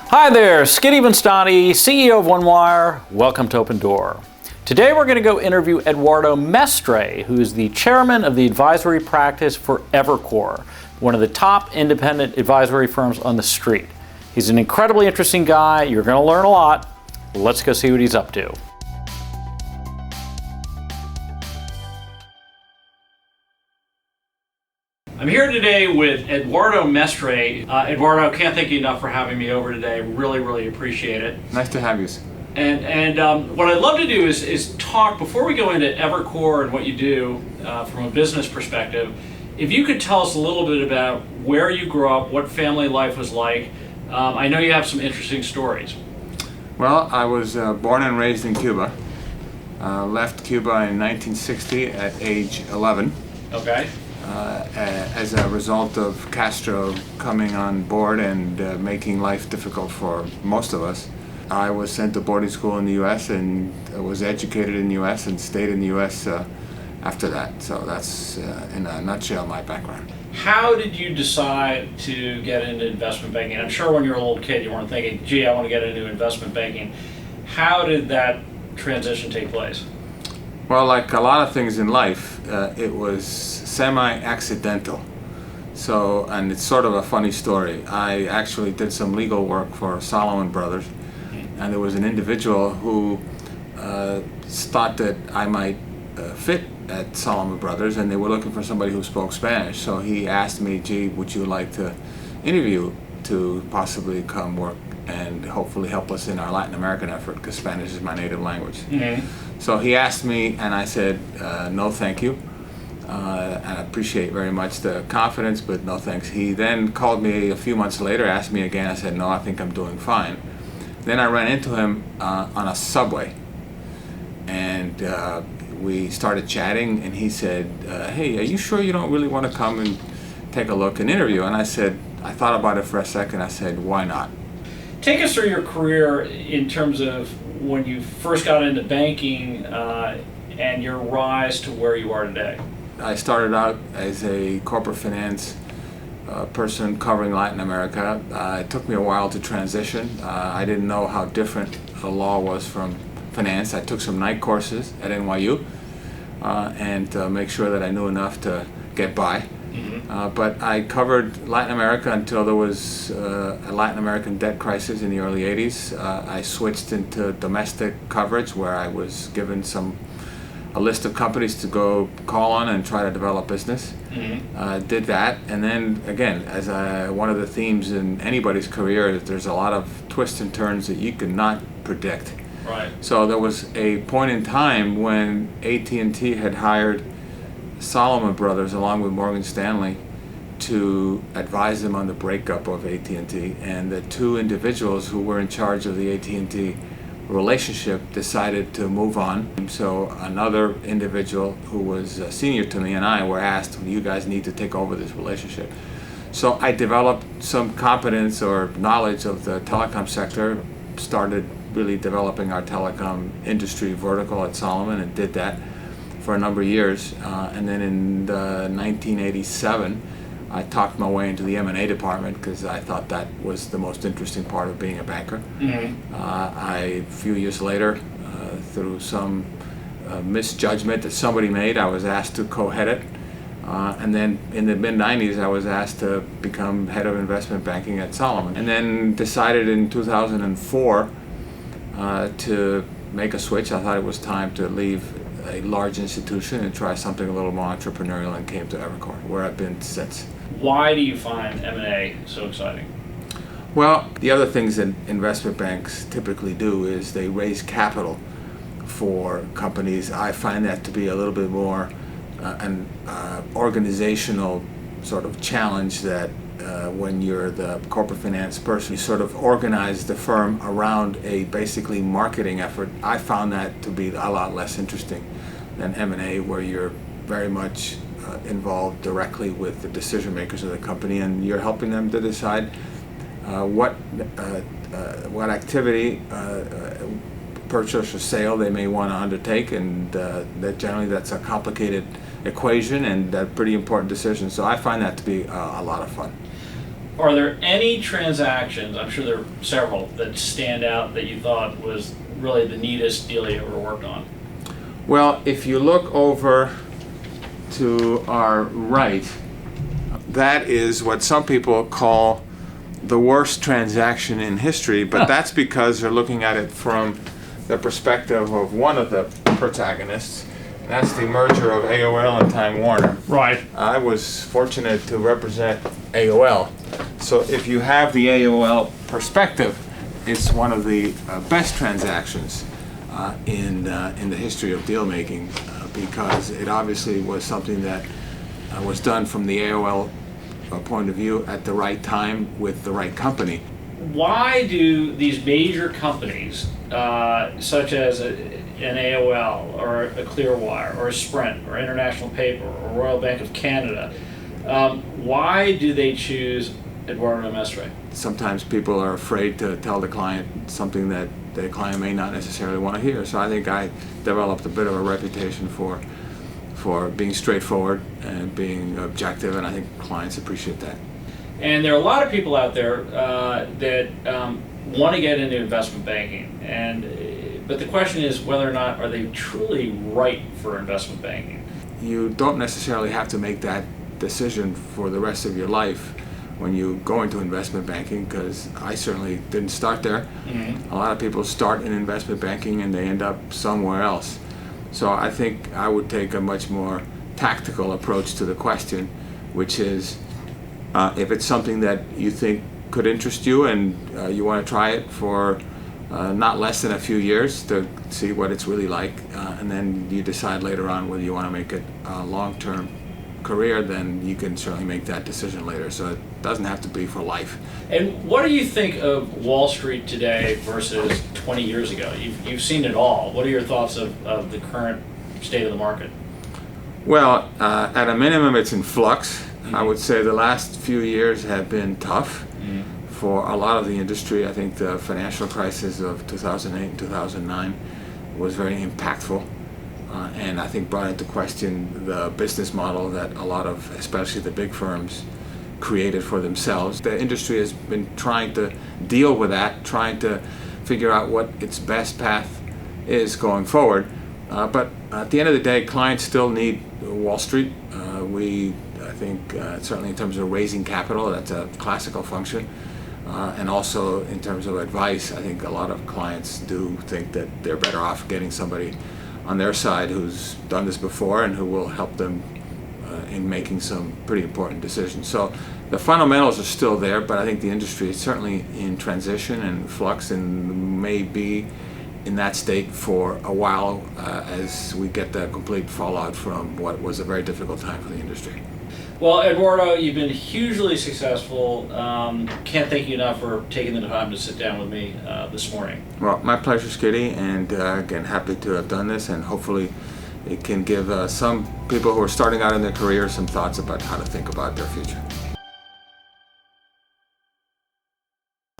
Hi there, Skid Evenstani, CEO of OneWire. Welcome to Open Door. Today we're going to go interview Eduardo Mestre, who is the chairman of the advisory practice for Evercore, one of the top independent advisory firms on the street. He's an incredibly interesting guy. You're going to learn a lot. Let's go see what he's up to. I'm here today with Eduardo Mestre. Eduardo, can't thank you enough for having me over today. Really appreciate it. Nice to have you. And what I'd love to do is talk, before we go into Evercore and what you do from a business perspective, if you could tell us a little bit about where you grew up, what family life was like. I know you have some interesting stories. Well, I was born and raised in Cuba. Left Cuba in 1960 at age 11. Okay. As a result of Castro coming on board and making life difficult for most of us. I was sent to boarding school in the U.S. and was educated in the U.S. and stayed in the U.S. After that. So that's, in a nutshell, my background. How did you decide to get into investment banking? I'm sure when you were a little kid you weren't thinking, gee, I want to get into investment banking. How did that transition take place? Well, like a lot of things in life, it was semi-accidental. So, and it's sort of a funny story. I actually did some legal work for Salomon Brothers, and there was an individual who thought that I might fit at Salomon Brothers, and they were looking for somebody who spoke Spanish. So he asked me, gee, would you like to interview to possibly come work and hopefully help us in our Latin American effort, because Spanish is my native language. Mm-hmm. So he asked me, and I said, no thank you. And I appreciate very much the confidence, but no thanks. He then called me a few months later, asked me again. I said, no, I think I'm doing fine. Then I ran into him on a subway, and we started chatting, and he said, hey, are you sure you don't really want to come and take a look and interview? And I said, I thought about it for a second. I said, why not? Take us through your career in terms of when you first got into banking and your rise to where you are today. I started out as a corporate finance person covering Latin America. It took me a while to transition. I didn't know how different the law was from finance. I took some night courses at NYU and to make sure that I knew enough to get by. Mm-hmm. But I covered Latin America until there was a Latin American debt crisis in the early 80s. I switched into domestic coverage, where I was given a list of companies to go call on and try to develop business. Mm-hmm. Did that, and then again, as one of the themes in anybody's career is there's a lot of twists and turns that you cannot predict. Right. So there was a point in time when AT&T had hired Salomon Brothers along with Morgan Stanley to advise them on the breakup of AT&T, and the two individuals who were in charge of the AT&T relationship decided to move on. So another individual who was senior to me and I were asked, you guys need to take over this relationship. So I developed some competence or knowledge of the telecom sector, started really developing our telecom industry vertical at Salomon, and did that for a number of years. And then in 1987, I talked my way into the M&A department because I thought that was the most interesting part of being a banker. Mm-hmm. A few years later, through some misjudgment that somebody made, I was asked to co-head it. And then in the mid-90s, I was asked to become head of investment banking at Salomon. And then decided in 2004 to make a switch. I thought it was time to leave a large institution and try something a little more entrepreneurial, and came to Evercore, where I've been since. Why do you find M&A so exciting? Well, the other things that investment banks typically do is they raise capital for companies. I find that to be a little bit more an organizational sort of challenge, that when you're the corporate finance person, you sort of organize the firm around a basically marketing effort. I found that to be a lot less interesting than M&A, where you're very much involved directly with the decision makers of the company, and you're helping them to decide what activity, purchase or sale, they may want to undertake, and that generally that's a complicated equation and a pretty important decision. So I find that to be a lot of fun. Are there any transactions, I'm sure there are several, that stand out that you thought was really the neatest deal you ever worked on? Well, if you look over to our right, that is what some people call the worst transaction in history, but that's because they're looking at it from the perspective of one of the protagonists. And that's the merger of AOL and Time Warner. Right. I was fortunate to represent AOL. So if you have the AOL perspective, it's one of the best transactions in the history of deal making because it obviously was something that was done from the AOL point of view at the right time with the right company. Why do these major companies, such as an AOL or a Clearwire or a Sprint or International Paper or Royal Bank of Canada, why do they choose Eduardo Mestre? Sometimes people are afraid to tell the client something that the client may not necessarily want to hear. So I think I developed a bit of a reputation for being straightforward and being objective, and I think clients appreciate that. And there are a lot of people out there that want to get into investment banking, but the question is whether or not are they truly right for investment banking. You don't necessarily have to make that decision for the rest of your life when you go into investment banking, because I certainly didn't start there. Mm-hmm. A lot of people start in investment banking and they end up somewhere else. So I think I would take a much more tactical approach to the question, which is if it's something that you think could interest you and you want to try it for not less than a few years to see what it's really like, and then you decide later on whether you want to make it a long-term career, then you can certainly make that decision later. So it doesn't have to be for life. And what do you think of Wall Street today versus 20 years ago? You've seen it all. What are your thoughts of the current state of the market? Well, at a minimum, it's in flux. I would say the last few years have been tough for a lot of the industry. I think the financial crisis of 2008 and 2009 was very impactful, and I think brought into question the business model that a lot of, especially the big firms, created for themselves. The industry has been trying to deal with that, trying to figure out what its best path is going forward. But at the end of the day, clients still need Wall Street. I think certainly in terms of raising capital, that's a classical function. And also in terms of advice, I think a lot of clients do think that they're better off getting somebody on their side who's done this before and who will help them in making some pretty important decisions. So the fundamentals are still there, but I think the industry is certainly in transition and flux and may be in that state for a while as we get the complete fallout from what was a very difficult time for the industry. Well, Eduardo, you've been hugely successful. Can't thank you enough for taking the time to sit down with me this morning. Well, my pleasure, Skitty, and again, happy to have done this, and hopefully it can give some people who are starting out in their career some thoughts about how to think about their future.